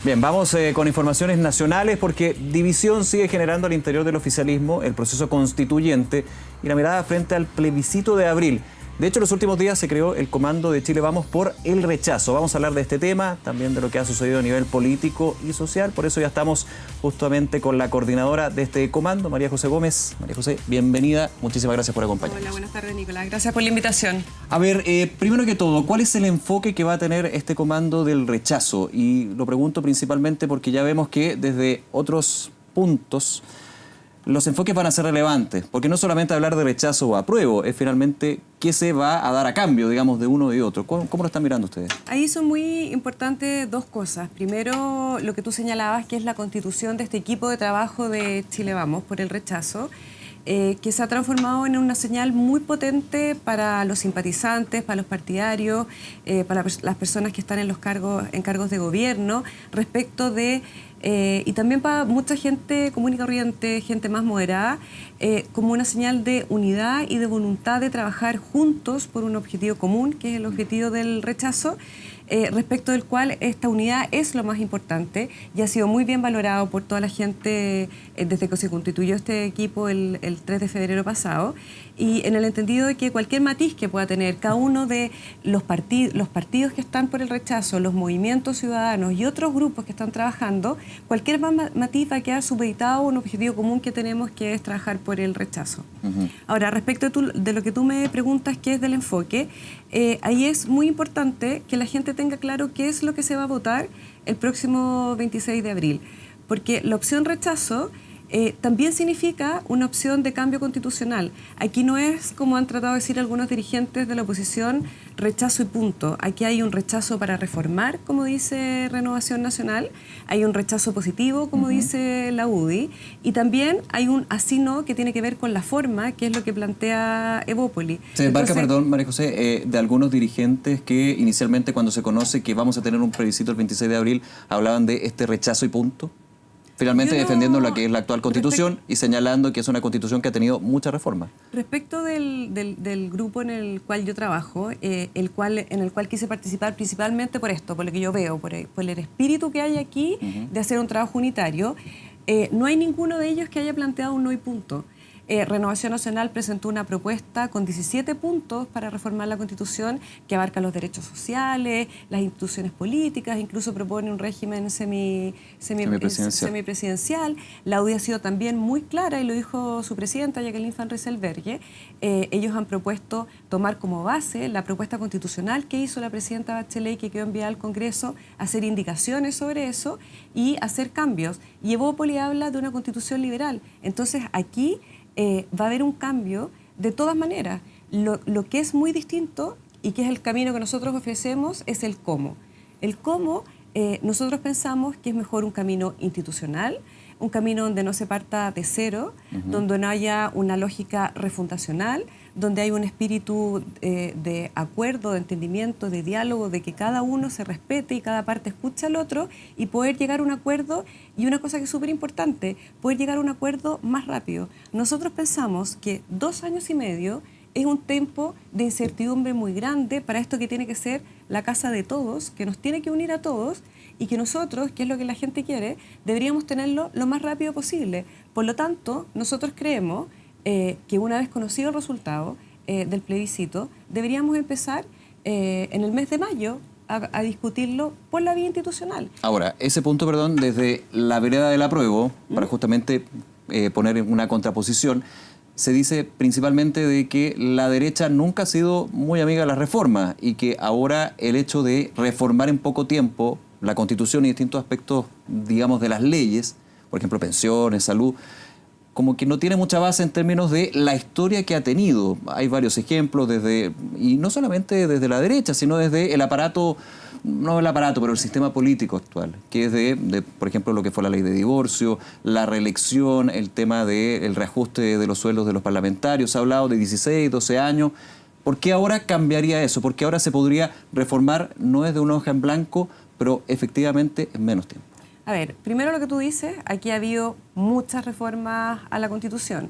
Bien, vamos con informaciones nacionales porque división sigue generando al interior del oficialismo el proceso constituyente y la mirada frente al plebiscito de abril. De hecho, en los últimos días se creó el Comando de Chile Vamos por el rechazo. Vamos a hablar de este tema, también de lo que ha sucedido a nivel político y social. Por eso ya estamos justamente con la coordinadora de este comando, María José Gómez. María José, bienvenida. Muchísimas gracias por acompañarnos. Hola, buenas tardes, Nicolás. Gracias por la invitación. A ver, primero que todo, ¿cuál es el enfoque que va a tener este comando del rechazo? Y lo pregunto principalmente porque ya vemos que desde otros puntos los enfoques van a ser relevantes, porque no solamente hablar de rechazo o apruebo, es finalmente qué se va a dar a cambio, digamos, de uno y otro. ¿Cómo lo están mirando ustedes? Ahí son muy importantes dos cosas. Primero, lo que tú señalabas, que es la constitución de este equipo de trabajo de Chile Vamos por el rechazo, que se ha transformado en una señal muy potente para los simpatizantes, para los partidarios, para las personas que están en cargos de gobierno, respecto de y también para mucha gente común y corriente, gente más moderada, como una señal de unidad y de voluntad de trabajar juntos por un objetivo común, que es el objetivo del rechazo, respecto del cual esta unidad es lo más importante y ha sido muy bien valorado por toda la gente desde que se constituyó este equipo el 3 de febrero pasado, y en el entendido de que cualquier matiz que pueda tener cada uno de los partidos que están por el rechazo, los movimientos ciudadanos y otros grupos que están trabajando, cualquier matiz va a quedar supeditado a un objetivo común que tenemos, que es trabajar por el rechazo. Ahora, respecto de lo que tú me preguntas, que es del enfoque, ahí es muy importante que la gente tenga claro qué es lo que se va a votar el próximo 26 de abril, porque la opción rechazo también significa una opción de cambio constitucional. Aquí no es, como han tratado de decir algunos dirigentes de la oposición, rechazo y punto. Aquí hay un rechazo para reformar, como dice Renovación Nacional, hay un rechazo positivo, como dice la UDI, y también hay un así no que tiene que ver con la forma, que es lo que plantea Evópoli. Se embarca, perdón, María José, de algunos dirigentes que inicialmente, cuando se conoce que vamos a tener un plebiscito el 26 de abril, hablaban de este rechazo y punto. Finalmente defendiendo lo que es la actual Constitución y señalando que es una Constitución que ha tenido muchas reformas. Respecto del grupo en el cual yo trabajo, en el cual quise participar principalmente por esto, por lo que yo veo, por el espíritu que hay aquí de hacer un trabajo unitario, no hay ninguno de ellos que haya planteado un no y punto. Renovación Nacional presentó una propuesta con 17 puntos para reformar la Constitución que abarca los derechos sociales, las instituciones políticas, incluso propone un régimen semipresidencial. La UDI ha sido también muy clara y lo dijo su presidenta, Jacqueline Van Rysselberghe. Ellos han propuesto tomar como base la propuesta constitucional que hizo la presidenta Bachelet y que quedó enviada al Congreso, hacer indicaciones sobre eso y hacer cambios. Y Evópoli habla de una constitución liberal. Entonces aquí va a haber un cambio de todas maneras. Lo que es muy distinto y que es el camino que nosotros ofrecemos es el cómo. El cómo nosotros pensamos que es mejor un camino institucional, un camino donde no se parta de cero, donde no haya una lógica refundacional, donde hay un espíritu de acuerdo, de entendimiento, de diálogo, de que cada uno se respete y cada parte escucha al otro y poder llegar a un acuerdo. Y una cosa que es súper importante, poder llegar a un acuerdo más rápido. Nosotros pensamos que 2 años y medio es un tiempo de incertidumbre muy grande para esto que tiene que ser la casa de todos, que nos tiene que unir a todos y que nosotros, que es lo que la gente quiere, deberíamos tenerlo lo más rápido posible. Por lo tanto, nosotros creemos que una vez conocido el resultado del plebiscito, deberíamos empezar en el mes de mayo a discutirlo por la vía institucional. Ahora, ese punto, perdón, desde la vereda del apruebo, para justamente poner una contraposición, se dice principalmente de que la derecha nunca ha sido muy amiga de la reforma y que ahora el hecho de reformar en poco tiempo la Constitución y distintos aspectos, digamos, de las leyes, por ejemplo, pensiones, salud, como que no tiene mucha base en términos de la historia que ha tenido. Hay varios ejemplos, y no solamente desde la derecha, sino desde el aparato, no el aparato, pero el sistema político actual, que es por ejemplo, lo que fue la ley de divorcio, la reelección, el tema del reajuste de los sueldos de los parlamentarios. Se ha hablado de 16, 12 años. ¿Por qué ahora cambiaría eso? ¿Por qué ahora se podría reformar, no es de una hoja en blanco, pero efectivamente en menos tiempo? A ver, primero lo que tú dices, aquí ha habido muchas reformas a la Constitución.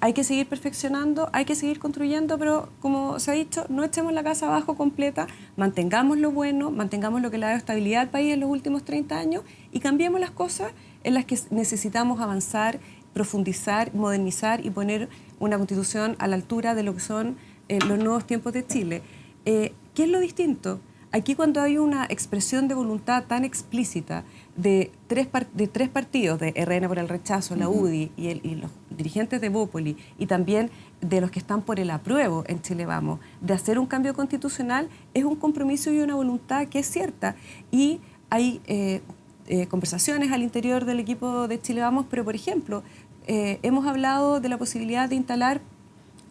Hay que seguir perfeccionando, hay que seguir construyendo, pero como se ha dicho, no echemos la casa abajo completa, mantengamos lo bueno, mantengamos lo que le ha dado estabilidad al país en los últimos 30 años y cambiemos las cosas en las que necesitamos avanzar, profundizar, modernizar y poner una constitución a la altura de lo que son los nuevos tiempos de Chile. ¿Qué es lo distinto? Aquí cuando hay una expresión de voluntad tan explícita de tres partidos, de RN por el rechazo, la UDI y los dirigentes de Bópoli, y también de los que están por el apruebo en Chile Vamos, de hacer un cambio constitucional, es un compromiso y una voluntad que es cierta. Y hay conversaciones al interior del equipo de Chile Vamos, pero por ejemplo, hemos hablado de la posibilidad de instalar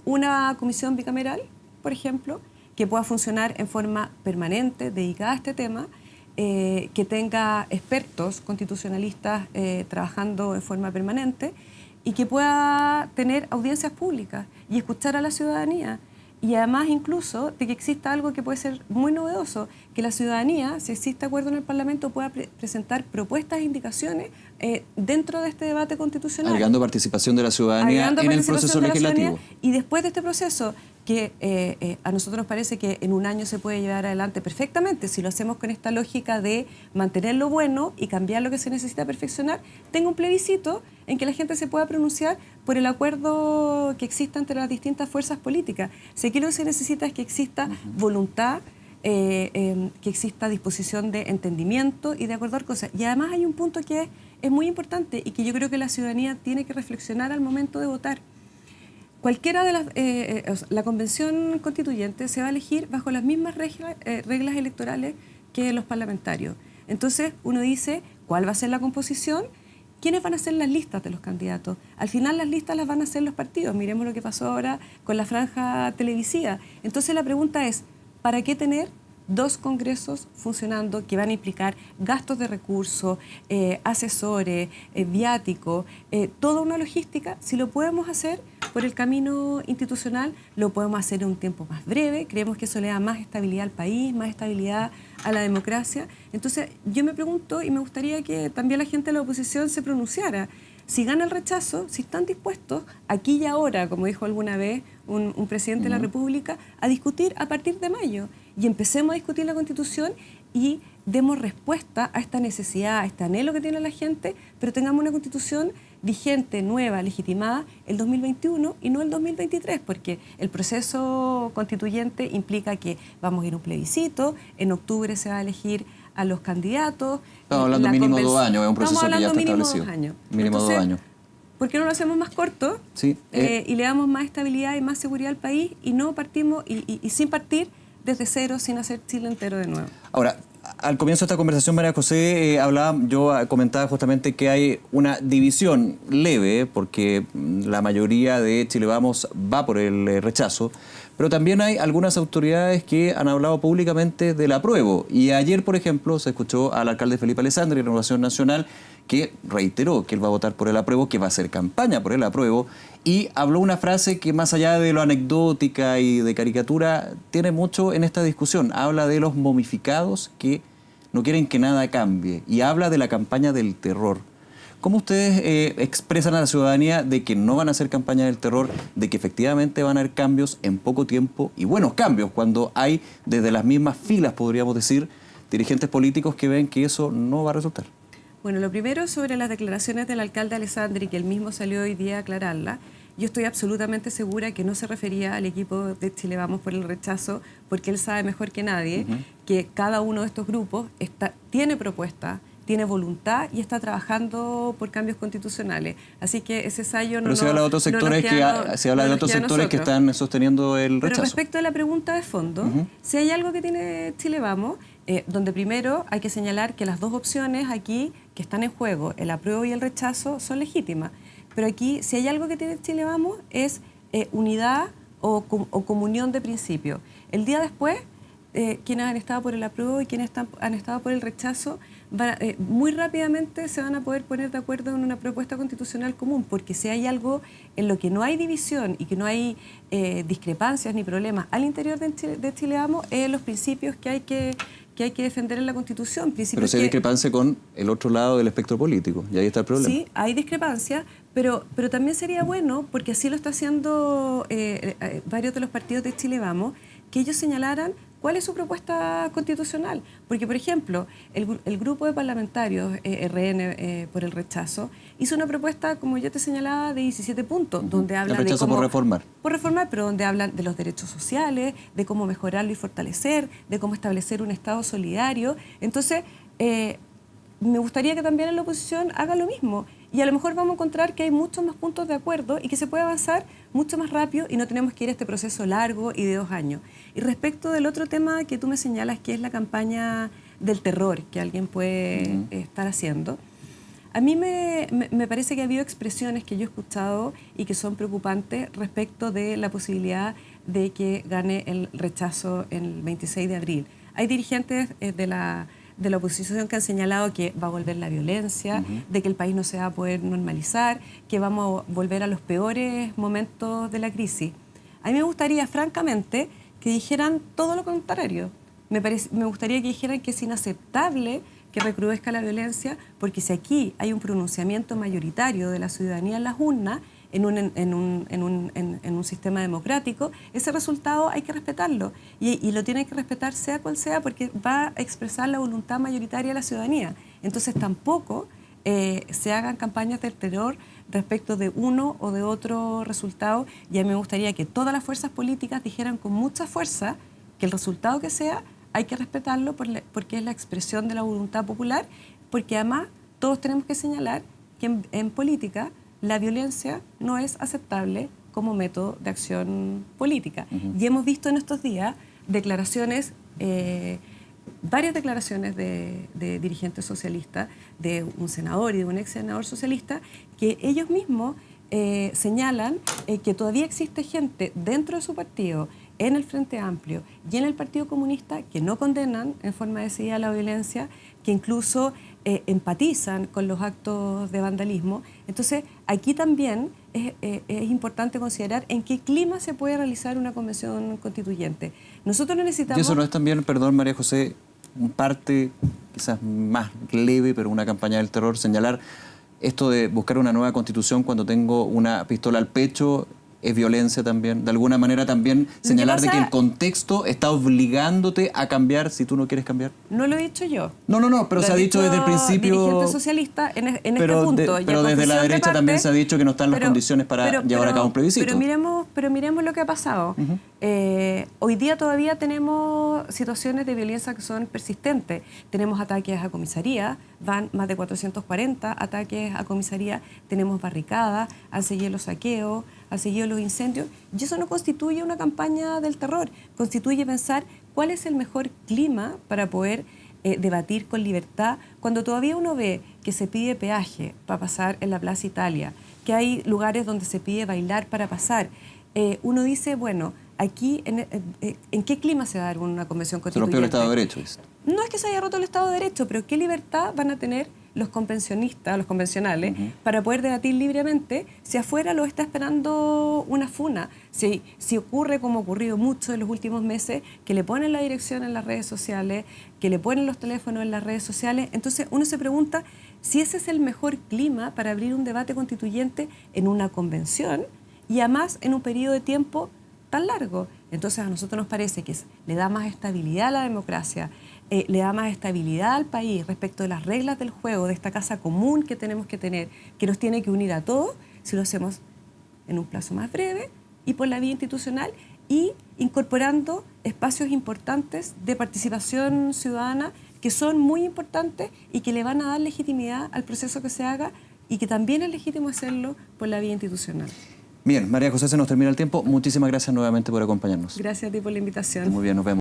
una comisión bicameral, por ejemplo, que pueda funcionar en forma permanente, dedicada a este tema, que tenga expertos constitucionalistas trabajando en forma permanente y que pueda tener audiencias públicas y escuchar a la ciudadanía. Y además incluso de que exista algo que puede ser muy novedoso, que la ciudadanía, si existe acuerdo en el Parlamento, pueda presentar propuestas e indicaciones dentro de este debate constitucional. Agregando participación de la ciudadanía en el proceso legislativo. Y después de este proceso, que a nosotros nos parece que en un año se puede llevar adelante perfectamente, si lo hacemos con esta lógica de mantener lo bueno y cambiar lo que se necesita perfeccionar, tenga un plebiscito en que la gente se pueda pronunciar por el acuerdo que exista entre las distintas fuerzas políticas. Si aquí lo que se necesita es que exista voluntad, que exista disposición de entendimiento y de acordar cosas. Y además hay un punto que es muy importante y que yo creo que la ciudadanía tiene que reflexionar al momento de votar. Cualquiera de la convención constituyente se va a elegir bajo las mismas reglas electorales que los parlamentarios. Entonces uno dice, ¿cuál va a ser la composición? ¿Quiénes van a ser las listas de los candidatos? Al final las listas las van a hacer los partidos. Miremos lo que pasó ahora con la franja televisiva. Entonces la pregunta es, ¿para qué tener dos congresos funcionando que van a implicar gastos de recursos, asesores, viáticos, toda una logística? Si lo podemos hacer por el camino institucional, lo podemos hacer en un tiempo más breve. Creemos que eso le da más estabilidad al país, más estabilidad a la democracia. Entonces yo me pregunto y me gustaría que también la gente de la oposición se pronunciara. Si gana el rechazo, si están dispuestos, aquí y ahora, como dijo alguna vez un presidente de la República, a discutir a partir de mayo. Y empecemos a discutir la Constitución y demos respuesta a esta necesidad, a este anhelo que tiene la gente, pero tengamos una Constitución vigente, nueva, legitimada el 2021 y no el 2023, porque el proceso constituyente implica que vamos a ir a un plebiscito, en octubre se va a elegir a los candidatos. Estamos hablando mínimo 2 años, es un proceso que ya está establecido. Mínimo 2 años. ¿Por qué no lo hacemos más corto? Sí, y le damos más estabilidad y más seguridad al país y no partimos y sin partir desde cero, sin hacer Chile entero de nuevo? Ahora, al comienzo de esta conversación, María José, yo comentaba justamente que hay una división leve, porque la mayoría de Chile Vamos va por el rechazo, pero también hay algunas autoridades que han hablado públicamente del apruebo. Y ayer, por ejemplo, se escuchó al alcalde Felipe Alessandri, de Renovación Nacional, que reiteró que él va a votar por el apruebo, que va a hacer campaña por el apruebo, y habló una frase que, más allá de lo anecdótica y de caricatura, tiene mucho en esta discusión. Habla de los momificados que no quieren que nada cambie, y habla de la campaña del terror. ¿Cómo ustedes expresan a la ciudadanía de que no van a hacer campaña del terror, de que efectivamente van a haber cambios en poco tiempo, y buenos cambios, cuando hay desde las mismas filas, podríamos decir, dirigentes políticos que ven que eso no va a resultar? Bueno, lo primero sobre las declaraciones del alcalde Alessandri, que él mismo salió hoy día a aclararla. Yo estoy absolutamente segura que no se refería al equipo de Chile Vamos por el rechazo, porque él sabe mejor que nadie que cada uno de estos grupos tiene propuestas, tiene voluntad y está trabajando por cambios constitucionales. Así que ese ensayo no. Pero se habla de otros sectores que están sosteniendo el rechazo. Pero respecto a la pregunta de fondo, si hay algo que tiene Chile Vamos, donde primero hay que señalar que las dos opciones aquí que están en juego, el apruebo y el rechazo, son legítimas. Pero aquí, si hay algo que tiene Chile Vamos, es unidad o comunión de principios. El día después, quienes han estado por el apruebo y quienes han estado por el rechazo, muy rápidamente se van a poder poner de acuerdo en una propuesta constitucional común, porque si hay algo en lo que no hay división y que no hay discrepancias ni problemas al interior de Chile Vamos, es los principios que hay que que hay que defender en la Constitución. Pero si hay discrepancia con el otro lado del espectro político, y ahí está el problema. Sí, hay discrepancia, pero también sería bueno, porque así lo está haciendo varios de los partidos de Chile Vamos, que ellos señalaran cuál es su propuesta constitucional. Porque, por ejemplo, el grupo de parlamentarios RN por el rechazo hizo una propuesta, como yo te señalaba, de 17 puntos, donde habla el rechazo de cómo... por reformar. Por reformar, pero donde hablan de los derechos sociales, de cómo mejorarlo y fortalecer, de cómo establecer un Estado solidario. Entonces, me gustaría que también en la oposición haga lo mismo. Y a lo mejor vamos a encontrar que hay muchos más puntos de acuerdo y que se puede avanzar mucho más rápido y no tenemos que ir a este proceso largo y de 2 años. Y respecto del otro tema que tú me señalas, que es la campaña del terror que alguien puede estar haciendo, a mí me parece que ha habido expresiones que yo he escuchado y que son preocupantes respecto de la posibilidad de que gane el rechazo el 26 de abril. Hay dirigentes de la oposición que han señalado que va a volver la violencia, de que el país no se va a poder normalizar, que vamos a volver a los peores momentos de la crisis. A mí me gustaría, francamente, que dijeran todo lo contrario. Me gustaría que dijeran que es inaceptable que recrudezca la violencia, porque si aquí hay un pronunciamiento mayoritario de la ciudadanía en las urnas, en un sistema democrático, ese resultado hay que respetarlo y lo tiene que respetar sea cual sea, porque va a expresar la voluntad mayoritaria de la ciudadanía. Entonces tampoco se hagan campañas del terror respecto de uno o de otro resultado, y a mí me gustaría que todas las fuerzas políticas dijeran con mucha fuerza que el resultado que sea hay que respetarlo porque es la expresión de la voluntad popular, porque además todos tenemos que señalar que en política la violencia no es aceptable como método de acción política. Y hemos visto en estos días declaraciones, varias declaraciones de dirigentes socialistas, de un senador y de un ex senador socialista, que ellos mismos señalan que todavía existe gente dentro de su partido, en el Frente Amplio y en el Partido Comunista, que no condenan en forma decidida la violencia, que incluso empatizan con los actos de vandalismo. Entonces, aquí también es importante considerar en qué clima se puede realizar una convención constituyente. Nosotros no necesitamos... ¿Y eso no es también, perdón María José, un parte quizás más leve, pero una campaña del terror, señalar esto de buscar una nueva constitución cuando tengo una pistola al pecho? ¿Es violencia también? De alguna manera también señalar de que el contexto está obligándote a cambiar si tú no quieres cambiar. No lo he dicho yo. No, pero se ha dicho desde el principio... Dirigente socialista en este punto. Pero desde la derecha también se ha dicho que no están las condiciones para llevar a cabo un plebiscito. Pero miremos lo que ha pasado. Hoy día todavía tenemos situaciones de violencia que son persistentes. Tenemos ataques a comisaría, van más de 440 ataques a comisaría, tenemos barricadas, han seguido los saqueos, han seguido los incendios, y eso no constituye una campaña del terror, constituye pensar cuál es el mejor clima para poder debatir con libertad, cuando todavía uno ve que se pide peaje para pasar en la Plaza Italia, que hay lugares donde se pide bailar para pasar. Uno dice, bueno, aquí, ¿en qué clima se va a dar una convención constituyente? Se rompió el Estado de Derecho. No es que se haya roto el Estado de Derecho, pero ¿qué libertad van a tener los convencionistas, los convencionales, para poder debatir libremente si afuera lo está esperando una funa? Si ocurre, como ha ocurrido mucho en los últimos meses, que le ponen la dirección en las redes sociales, que le ponen los teléfonos en las redes sociales, entonces uno se pregunta si ese es el mejor clima para abrir un debate constituyente en una convención y además en un periodo de tiempo tan largo. Entonces a nosotros nos parece que le da más estabilidad a la democracia, le da más estabilidad al país respecto de las reglas del juego, de esta casa común que tenemos que tener, que nos tiene que unir a todos, si lo hacemos en un plazo más breve y por la vía institucional y incorporando espacios importantes de participación ciudadana que son muy importantes y que le van a dar legitimidad al proceso que se haga y que también es legítimo hacerlo por la vía institucional. Bien, María José, se nos termina el tiempo. Muchísimas gracias nuevamente por acompañarnos. Gracias a ti por la invitación. Muy bien, nos vemos.